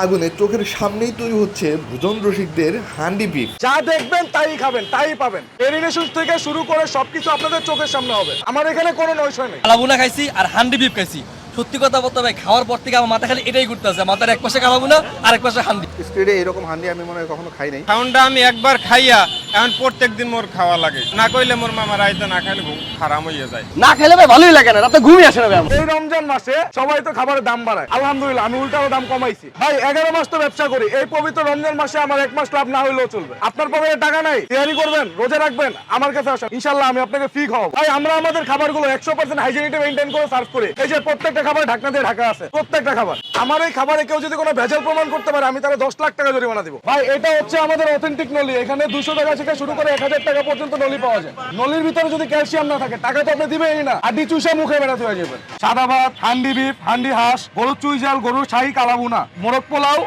আগুনে চোখের সামনেই তৈরি হচ্ছে ভোজন রসিকদের হান্ডি বিফ। যা দেখবেন তাই খাবেন, তাই পাবেন। এরিনেশন থেকে শুরু করে সবকিছু আপনাদের চোখের সামনে হবে। আমার এখানে কোনো নয়শয় নেই। কালাবুনা খাইছি আর হান্ডি বিফ খাইছি। সত্যি কথা বলতে ভাই, খাওয়ার পর থেকে আমার মাথা খালি এটাই ঘুরতেছে, মাথার এক পাশে কালাবুনা আর এক পাশে হান্ডি। স্ট্রিটে এরকম হান্ডি আমি মনে হয় কখনো খাই নাই। খাউন্ডা আমি একবার খাইয়া এখন প্রত্যেকদিন মোর খাওয়া লাগে, না কইলে মোর মামা রাইতে না খাইলে ঘুম হারাম হইয়া যায়। না খেলে ভাই ভালোই লাগে না, রাতে ঘুমই আসে না ভাই আমার। এই রমজান মাসে সবাই তো খাবারের দাম বাড়ায়, আলহামদুলিল্লাহ আমি উল্টাও দাম কমাইছি। ভাই 11 মাস তো ব্যবসা করি, এই পবিত্র রমজান মাসে আমার 1 মাস লাভ না হইলেও চলবে। আপনার পকেটে টাকা নাই, তৈরি করবেন, রোজা রাখবেন, আমার কাছে আসেন, ইনশাআল্লাহ আমি আপনাকে ফ্রি খাওয়াবো। ভাই আমরা আমাদের খাবারগুলো 100% হাইজিনিটি মেইনটেইন করে সার্ভ করি। এই যে প্রত্যেকটা খাবার ঢাকনা দিয়ে ঢাকা আছে, প্রত্যেকটা খাবার। আমার এই খাবারে কেউ যদি কোনো ভেজাল প্রমাণ করতে পারে আমি তাহলে 10 লাখ টাকা জরিমানা দিব। ভাই এটা হচ্ছে আমাদের অথেন্টিক নলি, এখানে 200 টাকা থেকে শুরু করে 1000 টাকা পর্যন্ত নলি পাওয়া যায়। নলির ভিতরে যদি ক্যালসিয়াম না থাকে টাকা তো আপনি দিবেনই না, আড্ডি চুষে মুখে বেড়াতে হয়ে যাবেন। সাদা ভাত, হান্ডি বিফ, হান্ডি হাঁস, গরুর চুই ঝাল, গরুর শাহী কালাভুনা, মোরগ পোলাও,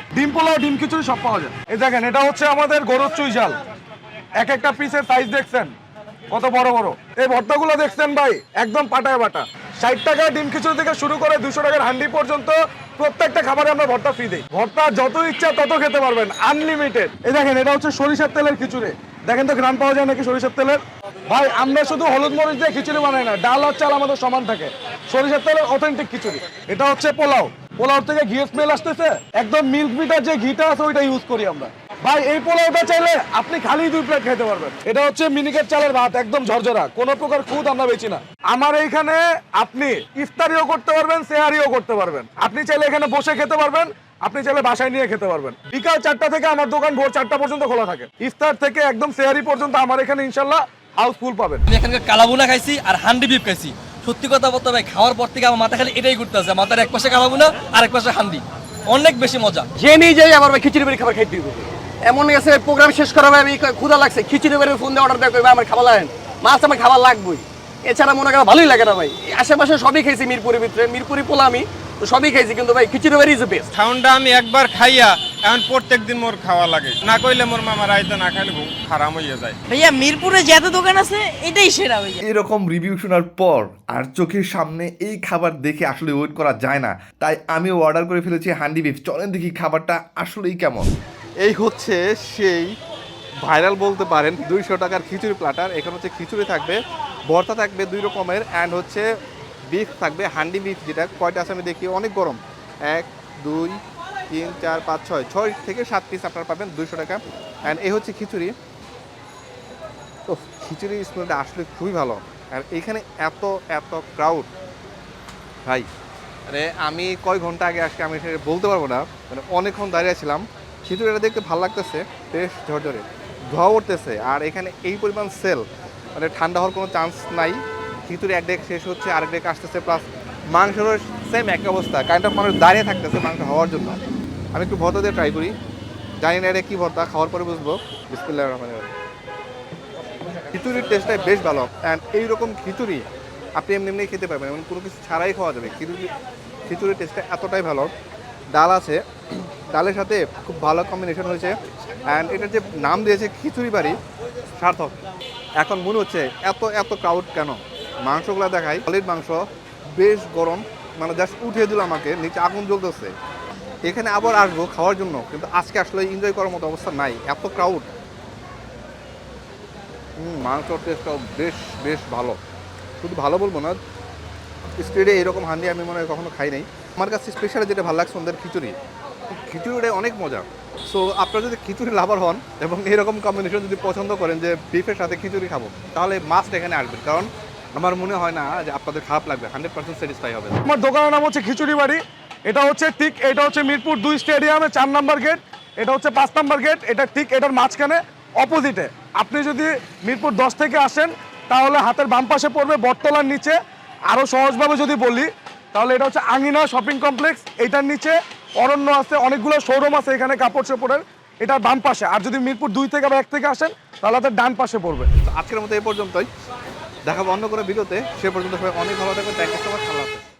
ডিম খিচুড়ি সব পাওয়া যায়। এই দেখেন এটা হচ্ছে আমাদের গরুর চুই ঝাল, এক একটা পিসের সাইজ দেখছেন কত বড় বড়। এই ভর্তাগুলো দেখছেন ভাই একদম পাটায় বাটা। 60 টাকা ডিম খিচুড়ি থেকে শুরু করে 200 টাকার হান্ডি পর্যন্ত প্রত্যেকটা খাবারে আমরা ভর্তা ফ্রি দিই। ভর্তা যত ইচ্ছা তত খেতে পারবেন, আনলিমিটেড। এই দেখেন এটা হচ্ছে সরিষার তেলের খিচুড়ি, দেখেন তো গ্রাম পাওয়া যায় নাকি সরিষার তেলের। ভাই আমরা শুধু হলুদ মরিচ দিয়ে খিচুড়ি বানাই না, ডাল আর চাল আমাদের সমান থাকে। সরিষার তেলের অথেন্টিক খিচুড়ি। এটা হচ্ছে পোলাও, পোলাও থেকে ঘি স্মেল আসতেছে, একদম মিল্ক বিটার যে ঘিটা আছে ওইটা ইউজ করি আমরা। ভাই এই পোলাওটা চাইলে আপনি খালি 2 প্লেট খেতে পারবেন। এটা হচ্ছে মিনিকেট চালের ভাত, একদম ঝরঝরা, কোনো প্রকার খুদ আমরা বেচি না। আমার এইখানে আপনি ইফতারিও করতে পারবেন, সেহারিও করতে পারবেন। আপনি চাইলে এখানে বসে খেতে পারবেন, আপনি চাইলে বাসায় নিয়ে খেতে পারবেন। বিকাল 4টা থেকে আমার দোকান ভোর 4টা পর্যন্ত খোলা থাকে। ইফতার থেকে একদম সেহারি পর্যন্ত আমার এখানে ইনশাল্লাহ হাউসফুল পাবেন। আমি এখানকার কালাবুনা খাইছি আর হান্ডি বিফ খাইছি। সত্যি কথা বলতে ভাই, খাওয়ার পর থেকে আমার মাথা খালি এটাই ঘুরতেছে, মাথার এক পাশে কালাবুনা আর এক পাশে হান্ডি। অনেক বেশি মজা। যে নিয়ে যাই আমার ভাই খিচুড়ি বাড়ি খাবার খাইতে দিব। এমন গেছে প্রোগ্রাম শেষ করা ভাই, আমি ক্ষুধা লাগছে, খিচুড়ি বাড়ির ফোন দিয়ে অর্ডার দেয়, ভাই আমার খাবার লাগেন, মাছ আমার খাবার লাগবেই। এছাড়া মনে করেন ভালোই লাগে না ভাই। আশেপাশে সবই খাইছি, মিরপুরের ভিতরে মিরপুরি পোলা আমি তো সবই খাইছি, কিন্তু ভাই খিচুড়ি বাড়ি ইজ দ্য বেস্ট। খাউন্ডা আমি একবার খাইয়া এখন প্রত্যেকদিন মোর খাওয়া লাগে, না কইলে মোর মামা রাইতে না খাইলে ঘুম হারাম হইয়া যায়। ভাইয়া মিরপুরে যত দোকান আছে এটাই সেরা ভাইয়া। এরকম রিভিউ শোনার পর আর চোখের সামনে এই খাবার দেখে আসলে ওয়েট করা যায় না, তাই আমিও অর্ডার করে ফেলেছি হান্ডি বিফ। চলেন দেখি খাবারটা আসলেই কেমন। এই হচ্ছে সেই ভাইরাল বলতে পারেন 200 টাকার খিচুড়ি প্ল্যাটার। এখানে হচ্ছে খিচুড়ি থাকবে, ভর্তা থাকবে 2 রকমের, অ্যান্ড হচ্ছে বিফ থাকবে, হান্ডি বিফ। যেটা কয়টা আছে আমি দেখি, অনেক গরম। 1 2 3 4 5 6 থেকে 7 পিস আপনারা পাবেন 200 টাকা। অ্যান্ড এই হচ্ছে খিচুড়ি। তো খিচুড়ি স্মেলটা আসলে খুবই ভালো। আর এখানে এত এত ক্রাউড ভাই, মানে আমি কয় ঘন্টা আগে আসছি আমি সেটা বলতে পারবো না, মানে অনেকক্ষণ দাঁড়িয়ে ছিলাম। খিচুড়িটা দেখতে ভালো লাগতেছে, বেশ ঝরঝরে, ধোয়া উঠতেছে। আর এখানে এই পরিমাণ সেল, মানে ঠান্ডা হওয়ার কোনো চান্স নাই। খিচুড়ি এক ডেক শেষ হচ্ছে, আরেক ডেক আসতেছে, প্লাস মাংসেরও সেম একই অবস্থা, কাইন্ড অফ মানুষ দাঁড়িয়ে থাকতেছে মাংস হওয়ার জন্য। আমি একটু ভর্তা দিয়ে ট্রাই করি, জানি না এটা কী ভর্তা, খাওয়ার পরে বুঝবো। বিসমিল্লাহির রহমানির রহিম। খিচুড়ির টেস্টটাই বেশ ভালো। অ্যান্ড এইরকম খিচুড়ি আপনি এমনি এমনি খেতে পারবেন, এমন কোনো কিছু ছাড়াই খাওয়া যাবে। খিচুড়ির টেস্টটা এতটাই ভালো। ডাল আছে, ডালের সাথে খুব ভালো কম্বিনেশন হয়েছে। অ্যান্ড এটার যে নাম দিয়েছে খিচুড়ি বাড়ি, সার্থক। এখন মনে হচ্ছে এত এত ক্রাউড কেন। মাংসগুলো দেখাই, সলিড মাংস, বেশ গরম, মানে জাস্ট উঠিয়ে দিল আমাকে, নিচে আগুন জ্বলতেছে। এখানে আবার আসবো খাওয়ার জন্য, কিন্তু আজকে আসলে এনজয় করার মতো অবস্থা নাই, এত ক্রাউড। মাংসর টেস্টটাও বেশ বেশ ভালো, শুধু ভালো বলবো না, স্ট্রিটে এরকম হান্ডি আমি মনে হয় কখনো খাই নাই। আমার কাছে স্পেশালি যেটা ভালো লাগছে ওদের খিচুড়ি, খিচুড়িটাই অনেক মজা। সো আপনারা যদি খিচুড়ি লাভার হন এবং এরকম কম্বিনেশন যদি পছন্দ করেন যে বিফের সাথে খিচুড়ি খাবো, তাহলে মাস্ট এখানে আসবেন, কারণ আমার মনে হয় না যে আপনাদের খারাপ লাগবে, 100% স্যাটিসফাই হবে। আমার দোকানের নাম হচ্ছে খিচুড়ি বাড়ি। এটা হচ্ছে ঠিক, এটা হচ্ছে মিরপুর 2 স্টেডিয়ামে 4 নম্বর গেট, এটা হচ্ছে 5 নম্বর গেট। এটা ঠিক এটার মাঝখানে অপোজিটে। আপনি যদি মিরপুর 10 থেকে আসেন তাহলে হাতের বাম পাশে পড়বে বটতলার নিচে। আরও সহজভাবে যদি বলি তাহলে এটা হচ্ছে আঙিনা শপিং কমপ্লেক্স, এইটার নিচে অরণ্য আছে, অনেকগুলো শোরুম আছে এখানে কাপড় চোপড়ের, এটার বাম পাশে। আর যদি মিরপুর 2 থেকে বা 1 থেকে আসেন তাহলে তার ডান পাশে পড়বে। আজকের মতো এই পর্যন্তই, দেখাবো অন্য কোনো ভিডিওতে। সে পর্যন্ত সবাই অনেক ভালো থাকবেন। Thank you so much. Allah হাফেজ।